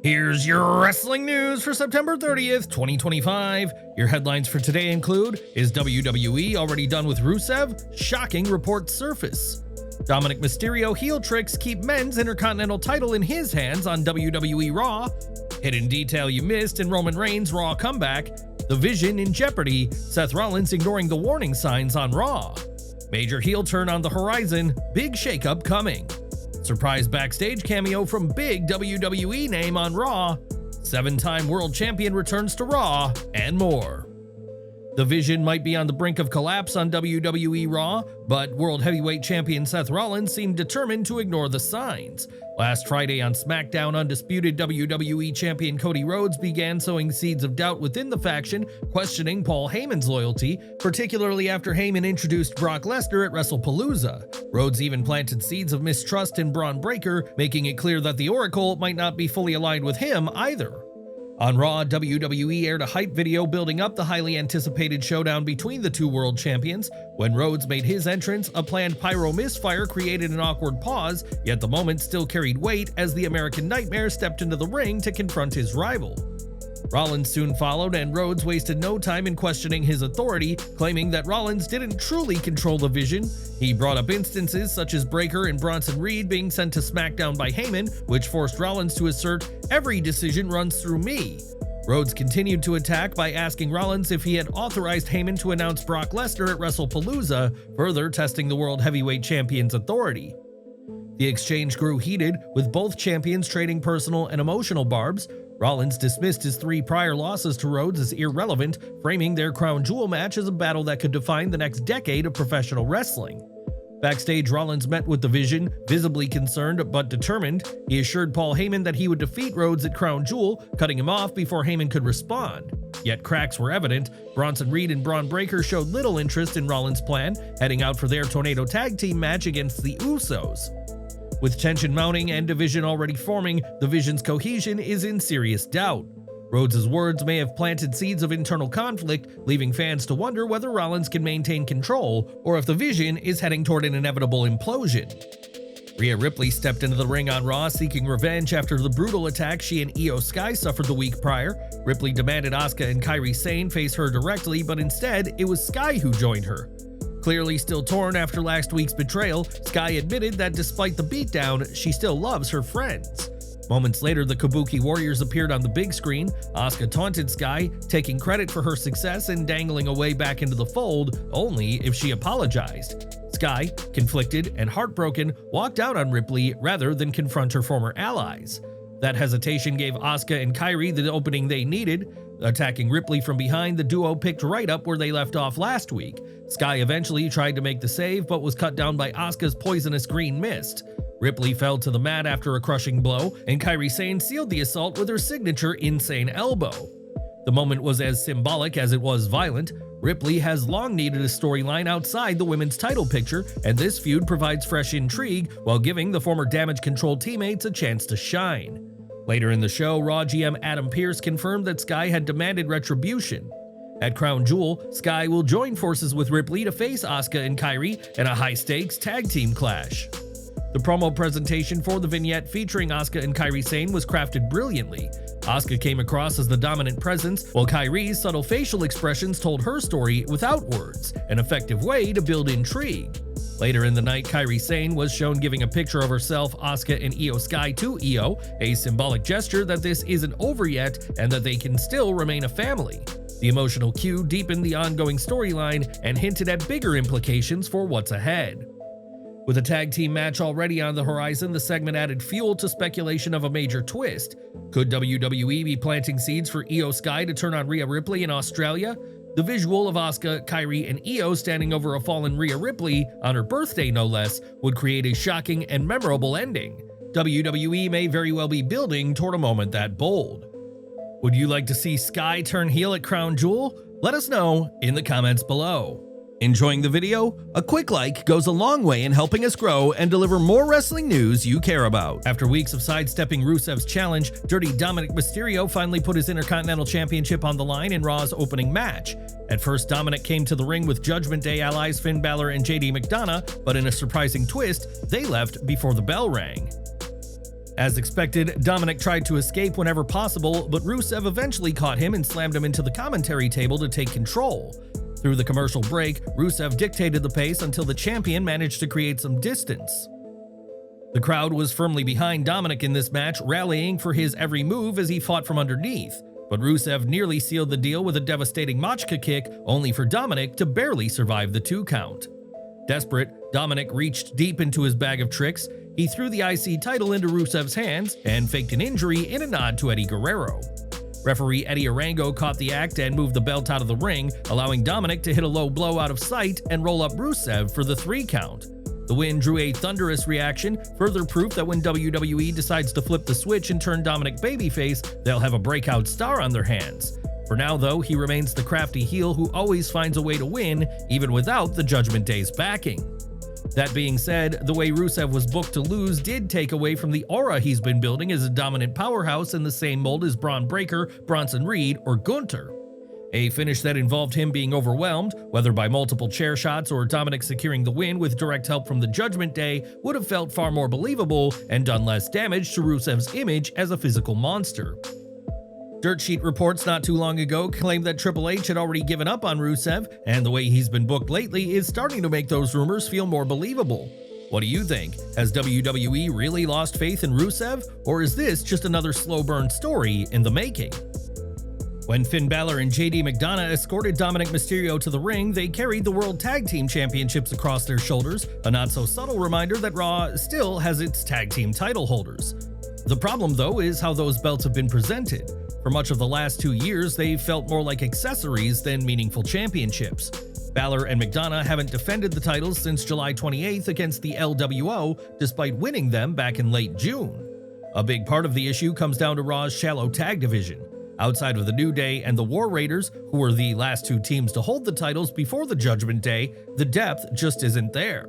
Here's your wrestling news for September 30th, 2025. Your headlines for today include: is WWE already done with Rusev? Shocking reports surface. Dominik Mysterio heel tricks keep men's Intercontinental title in his hands on WWE Raw. Hidden detail you missed in Roman Reigns' Raw comeback. The Vision in Jeopardy. Seth Rollins ignoring the warning signs on Raw. Major heel turn on the horizon. Big shakeup coming. Surprise backstage cameo from big WWE name on Raw. 7-time world champion returns to Raw, and more. The Vision might be on the brink of collapse on WWE Raw, but World Heavyweight Champion Seth Rollins seemed determined to ignore the signs. Last Friday on SmackDown, undisputed WWE Champion Cody Rhodes began sowing seeds of doubt within the faction, questioning Paul Heyman's loyalty, particularly after Heyman introduced Brock Lesnar at WrestlePalooza. Rhodes even planted seeds of mistrust in Braun Breaker, making it clear that the Oracle might not be fully aligned with him either. On Raw, WWE aired a hype video building up the highly anticipated showdown between the two world champions. When Rhodes made his entrance, a planned pyro misfire created an awkward pause, yet the moment still carried weight as the American Nightmare stepped into the ring to confront his rival. Rollins soon followed, and Rhodes wasted no time in questioning his authority, claiming that Rollins didn't truly control the Vision. He brought up instances such as Breaker and Bronson Reed being sent to SmackDown by Heyman, which forced Rollins to assert, "Every decision runs through me." Rhodes continued to attack by asking Rollins if he had authorized Heyman to announce Brock Lesnar at WrestlePalooza, further testing the World Heavyweight Champion's authority. The exchange grew heated, with both champions trading personal and emotional barbs. Rollins dismissed his 3 prior losses to Rhodes as irrelevant, framing their crown jewel match as a battle that could define the next decade of professional wrestling. Backstage, Rollins met with the Vision, visibly concerned but determined. He assured Paul Heyman that he would defeat Rhodes at Crown Jewel, cutting him off before Heyman could respond. Yet cracks were evident. Bronson Reed and Braun Breaker showed little interest in Rollins' plan, heading out for their Tornado Tag Team match against the Usos. With tension mounting and division already forming, the Vision's cohesion is in serious doubt. Rhodes' words may have planted seeds of internal conflict, leaving fans to wonder whether Rollins can maintain control, or if the Vision is heading toward an inevitable implosion. Rhea Ripley stepped into the ring on Raw, seeking revenge after the brutal attack she and Io Sky suffered the week prior. Ripley demanded Asuka and Kairi Sane face her directly, but instead, it was Sky who joined her. Clearly still torn after last week's betrayal, Sky admitted that despite the beatdown, she still loves her friends. Moments later, the Kabuki Warriors appeared on the big screen. Asuka taunted Sky, taking credit for her success and dangling a way back into the fold, only if she apologized. Sky, conflicted and heartbroken, walked out on Ripley rather than confront her former allies. That hesitation gave Asuka and Kairi the opening they needed. Attacking Ripley from behind, the duo picked right up where they left off last week. Sky eventually tried to make the save, but was cut down by Asuka's poisonous green mist. Ripley fell to the mat after a crushing blow, and Kairi Sane sealed the assault with her signature insane elbow. The moment was as symbolic as it was violent. Ripley has long needed a storyline outside the women's title picture, and this feud provides fresh intrigue while giving the former Damage Control teammates a chance to shine. Later in the show, Raw GM Adam Pearce confirmed that Sky had demanded retribution. At Crown Jewel, Sky will join forces with Ripley to face Asuka and Kairi in a high-stakes tag team clash. The promo presentation for the vignette featuring Asuka and Kairi Sane was crafted brilliantly. Asuka came across as the dominant presence, while Kairi's subtle facial expressions told her story without words, an effective way to build intrigue. Later in the night, Kairi Sane was shown giving a picture of herself, Asuka, and Io Sky to Io, a symbolic gesture that this isn't over yet and that they can still remain a family. The emotional cue deepened the ongoing storyline and hinted at bigger implications for what's ahead. With a tag team match already on the horizon, the segment added fuel to speculation of a major twist. Could WWE be planting seeds for Io Sky to turn on Rhea Ripley in Australia? The visual of Asuka, Kairi, and Io standing over a fallen Rhea Ripley, on her birthday no less, would create a shocking and memorable ending. WWE may very well be building toward a moment that bold. Would you like to see Sky turn heel at Crown Jewel? Let us know in the comments below. Enjoying the video? A quick like goes a long way in helping us grow and deliver more wrestling news you care about. After weeks of sidestepping Rusev's challenge, Dirty Dominik Mysterio finally put his Intercontinental Championship on the line in Raw's opening match. At first, Dominik came to the ring with Judgment Day allies Finn Balor and JD McDonough, but in a surprising twist, they left before the bell rang. As expected, Dominik tried to escape whenever possible, but Rusev eventually caught him and slammed him into the commentary table to take control. Through the commercial break, Rusev dictated the pace until the champion managed to create some distance. The crowd was firmly behind Dominik in this match, rallying for his every move as he fought from underneath, but Rusev nearly sealed the deal with a devastating Machka kick, only for Dominik to barely survive the 2 count. Desperate, Dominik reached deep into his bag of tricks. He threw the IC title into Rusev's hands and faked an injury in a nod to Eddie Guerrero. Referee Eddie Arango caught the act and moved the belt out of the ring, allowing Dominik to hit a low blow out of sight and roll up Rusev for the 3 count. The win drew a thunderous reaction, further proof that when WWE decides to flip the switch and turn Dominik babyface, they'll have a breakout star on their hands. For now, though, he remains the crafty heel who always finds a way to win, even without the Judgment Day's backing. That being said, the way Rusev was booked to lose did take away from the aura he's been building as a dominant powerhouse in the same mold as Braun Breaker, Bronson Reed, or Gunther. A finish that involved him being overwhelmed, whether by multiple chair shots or Dominik securing the win with direct help from the Judgment Day, would have felt far more believable and done less damage to Rusev's image as a physical monster. Dirt Sheet reports not too long ago claimed that Triple H had already given up on Rusev, and the way he's been booked lately is starting to make those rumors feel more believable. What do you think? Has WWE really lost faith in Rusev, or is this just another slow burn story in the making? When Finn Balor and JD McDonough escorted Dominik Mysterio to the ring, they carried the World Tag Team Championships across their shoulders, a not-so-subtle reminder that Raw still has its tag team title holders. The problem, though, is how those belts have been presented. For much of the last 2 years, they felt more like accessories than meaningful championships. Balor and McDonough haven't defended the titles since July 28th against the LWO, despite winning them back in late June. A big part of the issue comes down to Raw's shallow tag division. Outside of the New Day and the War Raiders, who were the last 2 teams to hold the titles before the Judgment Day, the depth just isn't there.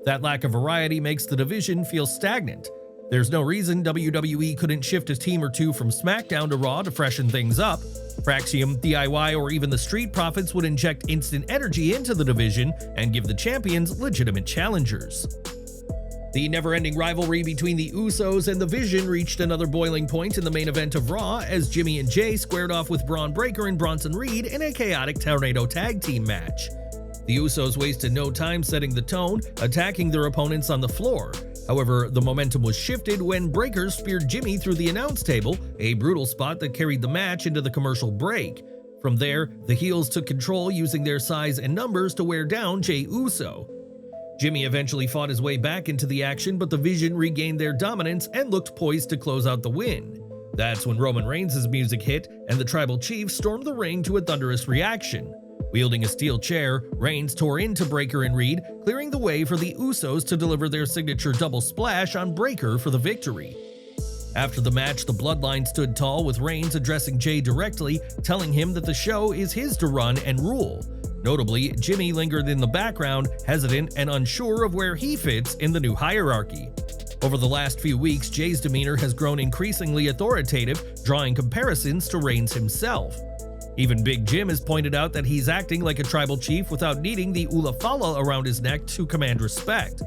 That lack of variety makes the division feel stagnant. There's no reason WWE couldn't shift a team or 2 from SmackDown to Raw to freshen things up. Fraxium, DIY, or even the Street Profits would inject instant energy into the division and give the champions legitimate challengers. The never-ending rivalry between the Usos and the Vision reached another boiling point in the main event of Raw as Jimmy and Jay squared off with Braun Breaker and Bronson Reed in a chaotic tornado tag team match. The Usos wasted no time setting the tone, attacking their opponents on the floor. However, the momentum was shifted when Breaker speared Jimmy through the announce table, a brutal spot that carried the match into the commercial break. From there, the heels took control using their size and numbers to wear down Jey Uso. Jimmy eventually fought his way back into the action, but the Vision regained their dominance and looked poised to close out the win. That's when Roman Reigns' music hit and the Tribal Chief stormed the ring to a thunderous reaction. Wielding a steel chair, Reigns tore into Breaker and Reed, clearing the way for the Usos to deliver their signature double splash on Breaker for the victory. After the match, the Bloodline stood tall with Reigns addressing Jey directly, telling him that the show is his to run and rule. Notably, Jimmy lingered in the background, hesitant and unsure of where he fits in the new hierarchy. Over the last few weeks, Jey's demeanor has grown increasingly authoritative, drawing comparisons to Reigns himself. Even Big Jim has pointed out that he's acting like a tribal chief without needing the Ulafala around his neck to command respect.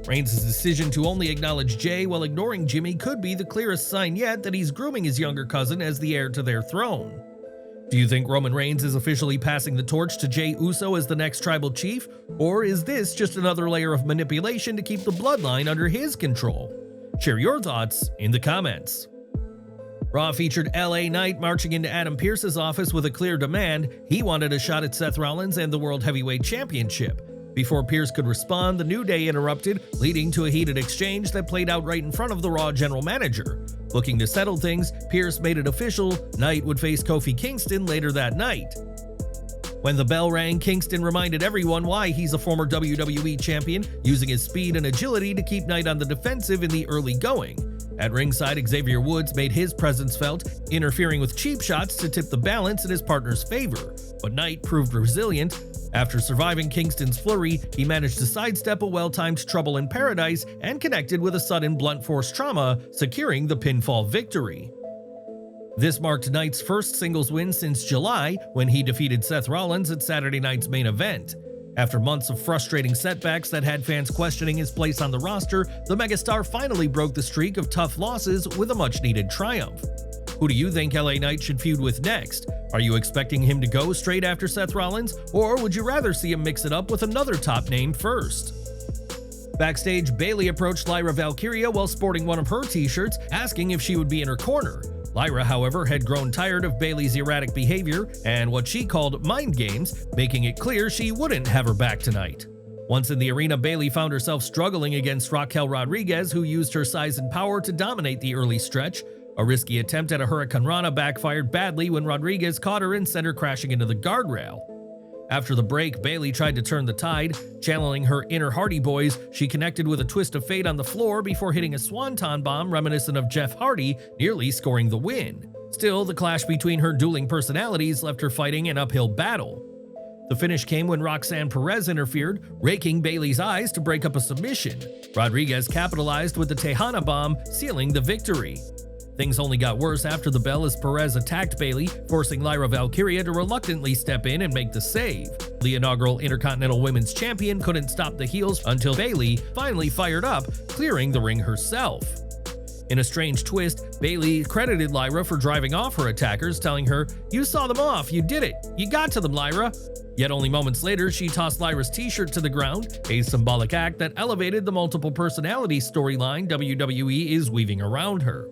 Reigns' decision to only acknowledge Jey while ignoring Jimmy could be the clearest sign yet that he's grooming his younger cousin as the heir to their throne. Do you think Roman Reigns is officially passing the torch to Jey Uso as the next tribal chief, or is this just another layer of manipulation to keep the bloodline under his control? Share your thoughts in the comments. Raw featured LA Knight marching into Adam Pearce's office with a clear demand. He wanted a shot at Seth Rollins and the World Heavyweight Championship. Before Pearce could respond, the New Day interrupted, leading to a heated exchange that played out right in front of the Raw general manager. Looking to settle things, Pearce made it official. Knight would face Kofi Kingston later that night. When the bell rang, Kingston reminded everyone why he's a former WWE champion, using his speed and agility to keep Knight on the defensive in the early going. At ringside, Xavier Woods made his presence felt, interfering with cheap shots to tip the balance in his partner's favor, but Knight proved resilient. After surviving Kingston's flurry, he managed to sidestep a well-timed Trouble in Paradise and connected with a sudden blunt force trauma, securing the pinfall victory. This marked Knight's first singles win since July, when he defeated Seth Rollins at Saturday night's main event. After months of frustrating setbacks that had fans questioning his place on the roster, the megastar finally broke the streak of tough losses with a much-needed triumph. Who do you think LA Knight should feud with next? Are you expecting him to go straight after Seth Rollins, or would you rather see him mix it up with another top name first? Backstage, Bayley approached Lyra Valkyria while sporting one of her t-shirts, asking if she would be in her corner. Lyra, however, had grown tired of Bayley's erratic behavior and what she called mind games, making it clear she wouldn't have her back tonight. Once in the arena, Bayley found herself struggling against Raquel Rodriguez, who used her size and power to dominate the early stretch. A risky attempt at a Hurricane Rana backfired badly when Rodriguez caught her and sent her crashing into the guardrail. After the break, Bayley tried to turn the tide. Channeling her inner Hardy Boys, she connected with a twist of fate on the floor before hitting a swanton bomb reminiscent of Jeff Hardy, nearly scoring the win. Still, the clash between her dueling personalities left her fighting an uphill battle. The finish came when Roxanne Perez interfered, raking Bayley's eyes to break up a submission. Rodriguez capitalized with the Tejana bomb, sealing the victory. Things only got worse after the bell as Perez attacked Bayley, forcing Lyra Valkyria to reluctantly step in and make the save. The inaugural Intercontinental Women's Champion couldn't stop the heels until Bayley finally fired up, clearing the ring herself. In a strange twist, Bayley credited Lyra for driving off her attackers, telling her, "You saw them off, you did it, you got to them, Lyra." Yet only moments later, she tossed Lyra's t-shirt to the ground, a symbolic act that elevated the multiple personality storyline WWE is weaving around her.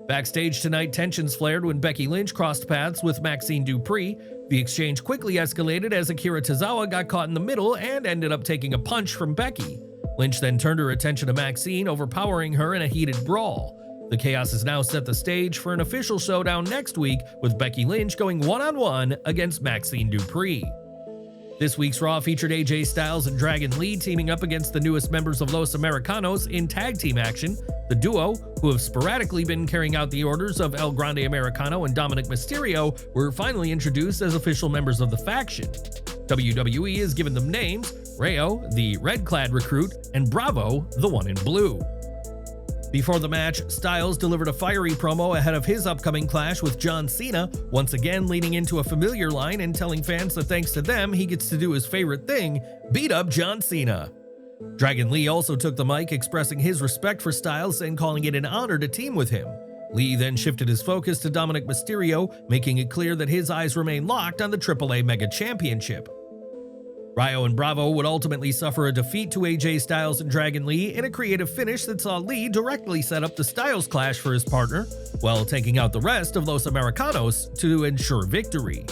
Backstage tonight, tensions flared when Becky Lynch crossed paths with Maxine Dupree. The exchange quickly escalated as Akira Tozawa got caught in the middle and ended up taking a punch from Becky. Lynch then turned her attention to Maxine, overpowering her in a heated brawl. The chaos has now set the stage for an official showdown next week, with Becky Lynch going one-on-one against Maxine Dupree. This week's Raw featured AJ Styles and Dragon Lee teaming up against the newest members of Los Americanos in tag team action. The duo, who have sporadically been carrying out the orders of El Grande Americano and Dominik Mysterio, were finally introduced as official members of the faction. WWE has given them names: Rayo, the red-clad recruit, and Bravo, the one in blue. Before the match, Styles delivered a fiery promo ahead of his upcoming clash with John Cena, once again leaning into a familiar line and telling fans that thanks to them, he gets to do his favorite thing, beat up John Cena. Dragon Lee also took the mic, expressing his respect for Styles and calling it an honor to team with him. Lee then shifted his focus to Dominik Mysterio, making it clear that his eyes remain locked on the AAA Mega Championship. Rayo and Bravo would ultimately suffer a defeat to AJ Styles and Dragon Lee in a creative finish that saw Lee directly set up the Styles clash for his partner, while taking out the rest of Los Americanos to ensure victory.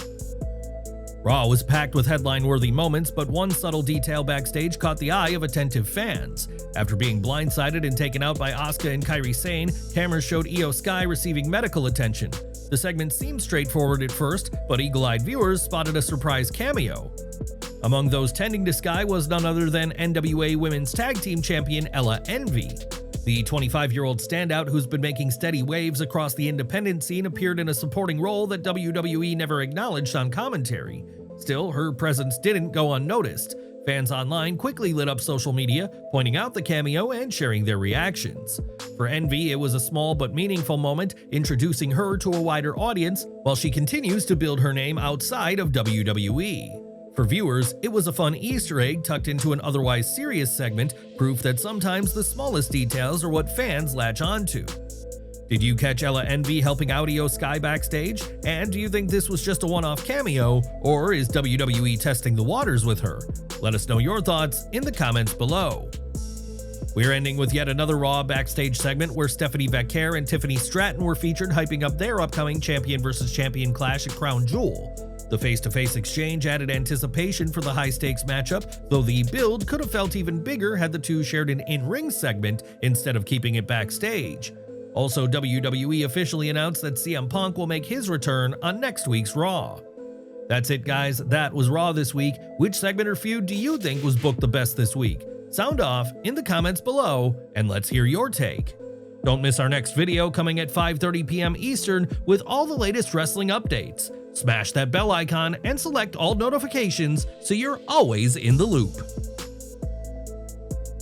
Raw was packed with headline-worthy moments, but one subtle detail backstage caught the eye of attentive fans. After being blindsided and taken out by Asuka and Kairi Sane, cameras showed Io Sky receiving medical attention. The segment seemed straightforward at first, but eagle-eyed viewers spotted a surprise cameo. Among those tending to Sky was none other than NWA Women's Tag Team Champion Ella Envy. The 25-year-old standout who's been making steady waves across the independent scene appeared in a supporting role that WWE never acknowledged on commentary. Still, her presence didn't go unnoticed. Fans online quickly lit up social media, pointing out the cameo and sharing their reactions. For Envy, it was a small but meaningful moment, introducing her to a wider audience while she continues to build her name outside of WWE. For viewers, it was a fun Easter egg tucked into an otherwise serious segment, proof that sometimes the smallest details are what fans latch onto. Did you catch Ella Envy helping out Io Sky backstage? And do you think this was just a one-off cameo, or is WWE testing the waters with her? Let us know your thoughts in the comments below. We're ending with yet another Raw backstage segment where Stephanie Vaquer and Tiffany Stratton were featured hyping up their upcoming champion versus champion clash at Crown Jewel. The face-to-face exchange added anticipation for the high-stakes matchup, though the build could have felt even bigger had the two shared an in-ring segment instead of keeping it backstage. Also, WWE officially announced that CM Punk will make his return on next week's Raw. That's it, guys. That was Raw this week. Which segment or feud do you think was booked the best this week? Sound off in the comments below, and let's hear your take. Don't miss our next video coming at 5:30 p.m. Eastern with all the latest wrestling updates. Smash that bell icon and select all notifications so you're always in the loop.